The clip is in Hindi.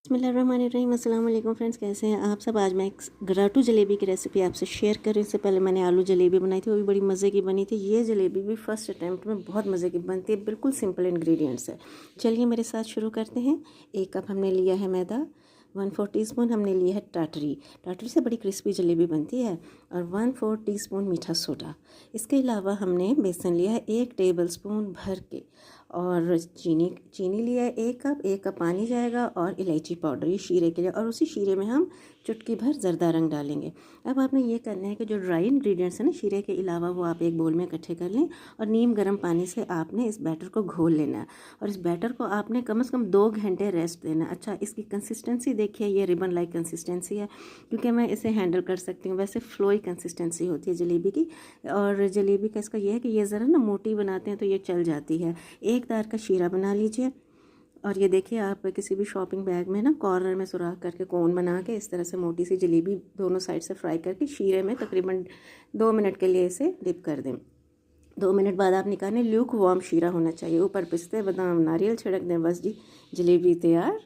बिस्मिल्लाहिर्रहमानिर्रहीम। अस्सलाम वालेकुम फ्रेंड्स, कैसे हैं आप सब। आज मैं एक गराटू जलेबी की रेसिपी आपसे शेयर कर रही हूँ। इससे पहले मैंने आलू जलेबी बनाई थी, वो भी बड़ी मज़े की बनी थी। ये जलेबी भी फर्स्ट अटैम्प्ट में बहुत मज़े की बनती है, बिल्कुल सिंपल इंग्रेडिएंट्स है। चलिए मेरे साथ शुरू करते हैं। 1 कप हमने लिया है मैदा, 1/4 टीस्पून हमने लिया है टाटरी। टाटरी से बड़ी क्रिस्पी जलेबी बनती है। और 1/4 टीस्पून मीठा सोडा। इसके अलावा हमने बेसन लिया है 1 टेबल स्पून भर के। और चीनी लिया है 1 कप, 1 कप पानी जाएगा। और इलायची पाउडर, ये शीरे के लिए। और उसी शीरे में हम चुटकी भर ज़रदा रंग डालेंगे। अब आपने ये करना है कि जो ड्राई इंग्रेडिएंट्स हैं ना शीरे के अलावा, वो आप एक बोल में इकट्ठे कर लें। और नीम गर्म पानी से आपने इस बैटर को घोल लेना है। और इस बैटर को आपने कम से कम 2 घंटे रेस्ट देना है। अच्छा, इसकी कंसिस्टेंसी देखिए, ये रिबन लाइक कंसिस्टेंसी है, क्योंकि मैं इसे हैंडल कर सकती हूँ। वैसे फ्लोई कंसिस्टेंसी होती है जलेबी की। और जलेबी का इसका ये है कि ये ज़रा ना मोटी बनाते हैं तो ये चल जाती है। एक तार का शीरा बना लीजिए। और ये देखिए, आप किसी भी शॉपिंग बैग में ना कॉर्नर में सुराख करके कोन बना के इस तरह से मोटी सी जलेबी दोनों साइड से फ्राई करके शीरे में तकरीबन 2 मिनट के लिए इसे डिप कर दें। 2 मिनट बाद आप निकालें। ल्यूक वार्म शीरा होना चाहिए। ऊपर पिस्ते बादाम नारियल छिड़क दें। बस जी, जलेबी तैयार।